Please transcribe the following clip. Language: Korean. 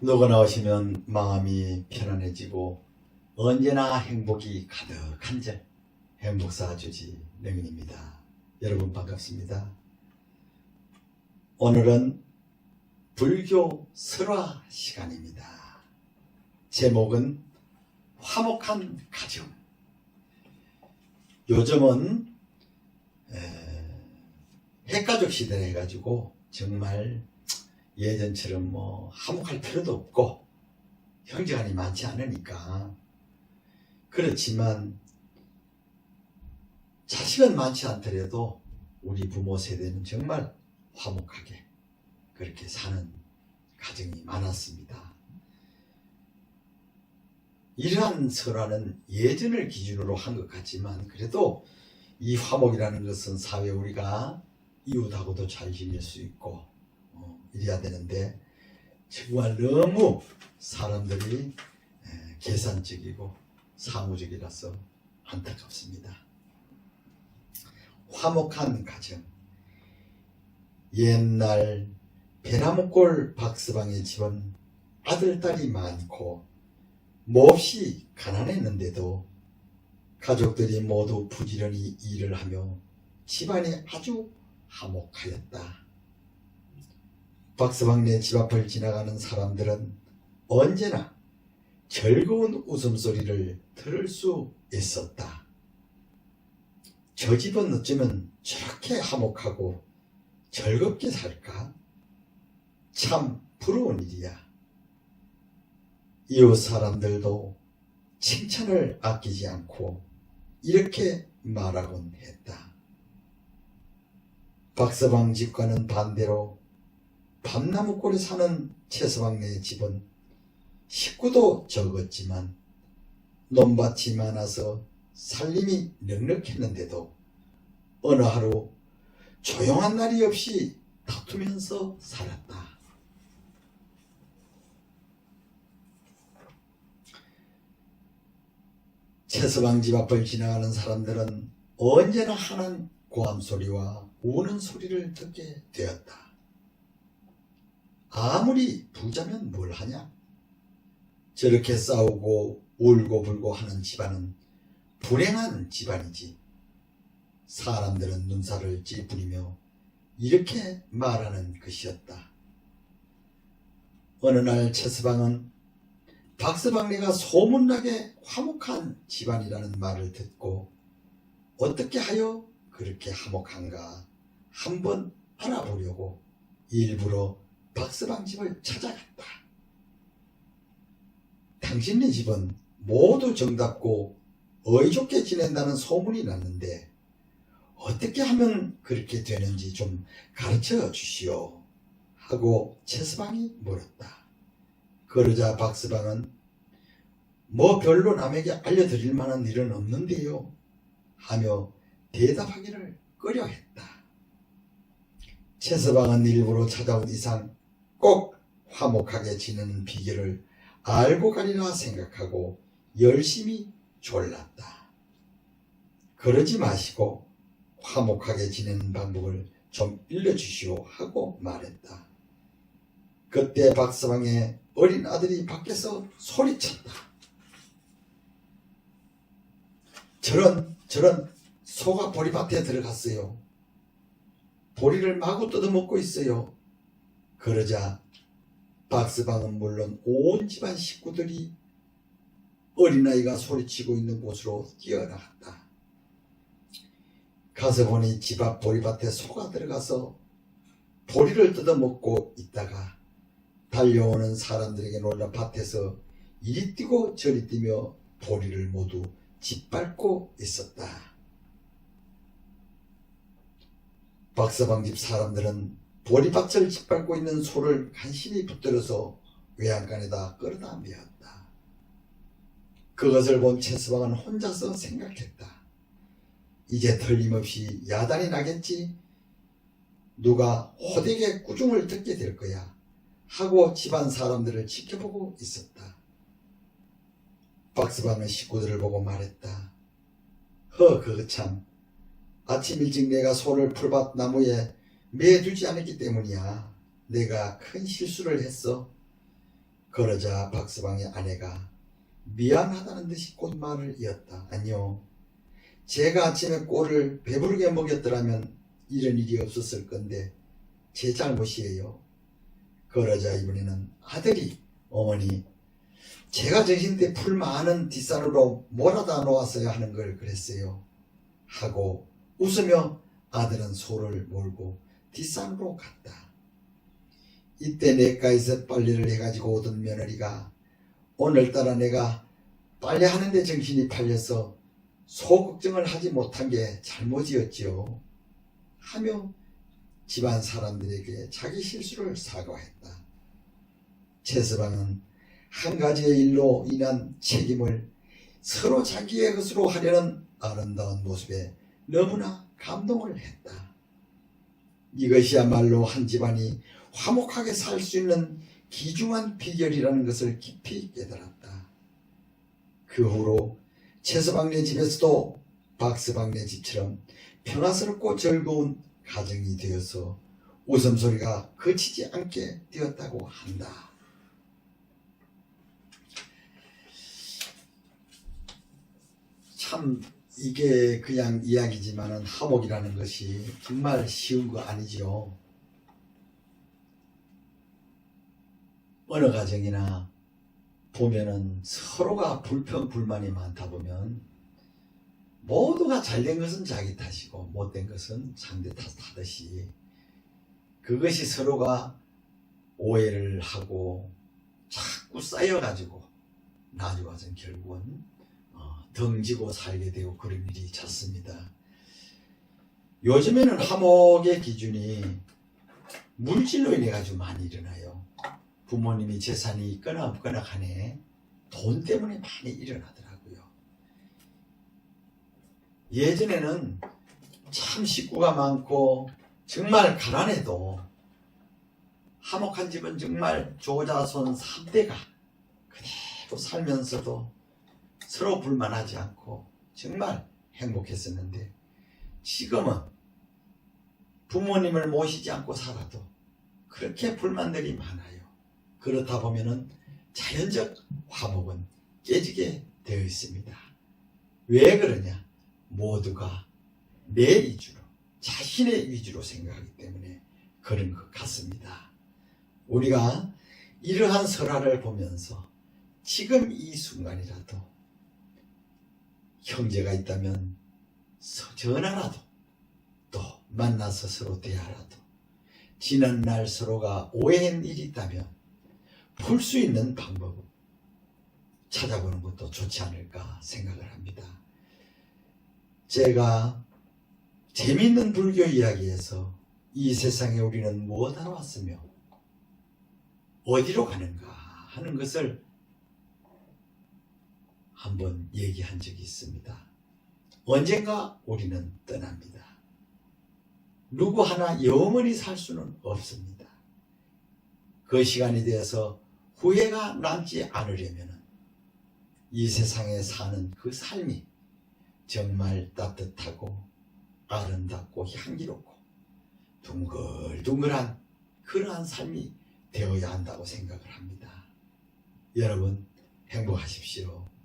누구나 오시면 마음이 편안해지고 언제나 행복이 가득한 절, 행복사 주지 명인입니다. 여러분 반갑습니다. 오늘은 불교 설화 시간입니다. 제목은 화목한 가정. 요즘은 핵가족 시대라 해가지고 정말 예전처럼 화목할 필요도 없고 형제간이 많지 않으니까. 그렇지만 자식은 많지 않더라도 우리 부모 세대는 정말 화목하게 그렇게 사는 가정이 많았습니다. 이러한 설화는 예전을 기준으로 한 것 같지만 그래도 이 화목이라는 것은 사회 우리가 이웃하고도 잘 지낼 수 있고 이래야 되는데 정말 너무 사람들이 계산적이고 사무적이라서 안타깝습니다. 화목한 가정. 옛날 배나무골 박서방의 집은 아들 딸이 많고 몹시 가난했는데도 가족들이 모두 부지런히 일을 하며 집안이 아주 화목하였다. 박서방네 집 앞을 지나가는 사람들은 언제나 즐거운 웃음소리를 들을 수 있었다. 저 집은 어쩌면 저렇게 화목하고 즐겁게 살까? 참 부러운 일이야. 이웃 사람들도 칭찬을 아끼지 않고 이렇게 말하곤 했다. 박서방 집과는 반대로 밤나무골에 사는 최서방네 집은 식구도 적었지만 논밭이 많아서 살림이 넉넉했는데도 어느 하루 조용한 날이 없이 다투면서 살았다. 최서방 집 앞을 지나가는 사람들은 언제나 하는 고함소리와 우는 소리를 듣게 되었다. 아무리 부자면 뭘 하냐? 저렇게 싸우고 울고불고 하는 집안은 불행한 집안이지. 사람들은 눈살을 찌푸리며 이렇게 말하는 것이었다. 어느 날 최서방은 박서방네가 소문나게 화목한 집안이라는 말을 듣고 어떻게 하여 그렇게 화목한가 한번 알아보려고 일부러 박서방 집을 찾아갔다. 당신네 집은 모두 정답고 어이좋게 지낸다는 소문이 났는데 어떻게 하면 그렇게 되는지 좀 가르쳐 주시오 하고 최서방이 물었다. 그러자 박서방은 별로 남에게 알려드릴 만한 일은 없는데요 하며 대답하기를 꺼려했다. 최서방은 일부러 찾아온 이상 꼭 화목하게 지내는 비결을 알고 가리라 생각하고 열심히 졸랐다. 그러지 마시고 화목하게 지내는 방법을 좀 일러주시오 하고 말했다. 그때 박서방의 어린 아들이 밖에서 소리쳤다. 저런 소가 보리밭에 들어갔어요. 보리를 마구 뜯어먹고 있어요. 그러자 박서방은 물론 온 집안 식구들이 어린아이가 소리치고 있는 곳으로 뛰어나갔다. 가서 보니 집 앞 보리밭에 소가 들어가서 보리를 뜯어먹고 있다가 달려오는 사람들에게 놀라 밭에서 이리 뛰고 저리 뛰며 보리를 모두 짓밟고 있었다. 박서방 집 사람들은 보리밭을 짓밟고 있는 소를 간신히 붙들어서 외양간에다 끌어다 메었다. 그것을 본 최서방은 혼자서 생각했다. 이제 틀림없이 야단이 나겠지. 누가 호되게 꾸중을 듣게 될 거야 하고 집안 사람들을 지켜보고 있었다. 박서방은 식구들을 보고 말했다. 그거 참, 아침 일찍 내가 소를 풀밭 나무에 매두지 않았기 때문이야. 내가 큰 실수를 했어. 그러자 박서방의 아내가 미안하다는 듯이 곧 말을 이었다. 아니요. 제가 아침에 꼴을 배부르게 먹였더라면 이런 일이 없었을 건데 제 잘못이에요. 그러자 이번에는 아들이 어머니 제가 정신대 풀 많은 뒷산으로 몰아다 놓았어야 하는 걸 그랬어요. 하고 웃으며 아들은 소를 몰고 뒷산으로 갔다. 이때 내과에서 빨래를 해가지고 오던 며느리가 오늘따라 내가 빨래하는데 정신이 팔려서 소 걱정을 하지 못한 게 잘못이었지요. 하며 집안 사람들에게 자기 실수를 사과했다. 최서방은 한 가지의 일로 인한 책임을 서로 자기의 것으로 하려는 아름다운 모습에 너무나 감동을 했다. 이것이야말로 한 집안이 화목하게 살 수 있는 귀중한 비결이라는 것을 깊이 깨달았다. 그 후로 최서방네 집에서도 박서방네 집처럼 평화스럽고 즐거운 가정이 되어서 웃음소리가 그치지 않게 되었다고 한다. 참 이게 그냥 이야기지만은 화목이라는 것이 정말 쉬운 거 아니죠. 어느 가정이나 보면은 서로가 불평불만이 많다 보면 모두가 잘된 것은 자기 탓이고 못된 것은 상대 탓하듯이 그것이 서로가 오해를 하고 자꾸 쌓여가지고 나중에 와서 결국은 덩지고 살게 되고 그런 일이 잦습니다. 요즘에는 화목의 기준이 물질로 인해 가지고 많이 일어나요. 부모님이 재산이 있거나 없거나 간에 돈 때문에 많이 일어나더라고요. 예전에는 참 식구가 많고 정말 가난해도 화목한 집은 정말 조자손 3대가 그대로 살면서도 서로 불만하지 않고 정말 행복했었는데 지금은 부모님을 모시지 않고 살아도 그렇게 불만들이 많아요. 그렇다 보면은 자연적 화목은 깨지게 되어 있습니다. 왜 그러냐? 모두가 내 위주로, 자신의 위주로 생각하기 때문에 그런 것 같습니다. 우리가 이러한 설화를 보면서 지금 이 순간이라도 형제가 있다면 전화라도 또 만나서 서로 대화라도 지난날 서로가 오해한 일이 있다면 풀 수 있는 방법을 찾아보는 것도 좋지 않을까 생각을 합니다. 제가 재미있는 불교 이야기에서 이 세상에 우리는 무엇하러 왔으며 어디로 가는가 하는 것을 한번 얘기한 적이 있습니다. 언젠가 우리는 떠납니다. 누구 하나 영원히 살 수는 없습니다. 그 시간이 되어서 후회가 남지 않으려면 이 세상에 사는 그 삶이 정말 따뜻하고 아름답고 향기롭고 둥글둥글한 그러한 삶이 되어야 한다고 생각을 합니다. 여러분 행복하십시오.